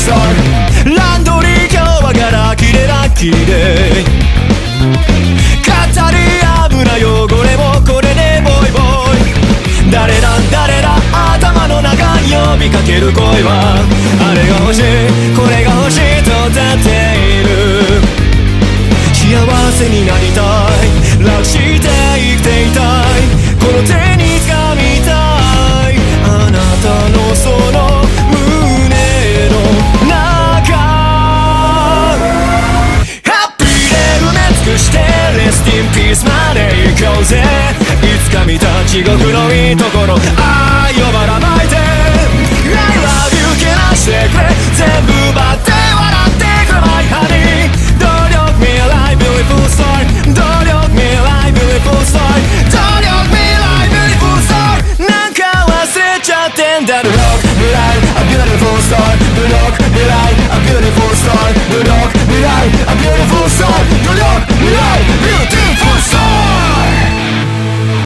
スター。ランドリー今日はガラキでラッキーで飾り油汚れもこれでボイボイ。誰だ頭の中呼びかける声はあれが欲しいこれが欲しいと歌っている。幸せになりたい楽して生きていたいこの手に掴みたいあなたのその胸の中。ハッピーで埋め尽くしてレスティンピースまで行こうぜ。いつか見た地獄のいいところ愛をばらまいて I love you けなしてくれ全部奪って笑ってくれ My honey 努力未来 beautiful story 努力未来 beautiful story 努力未来 beautiful story なんか忘れちゃってんだろう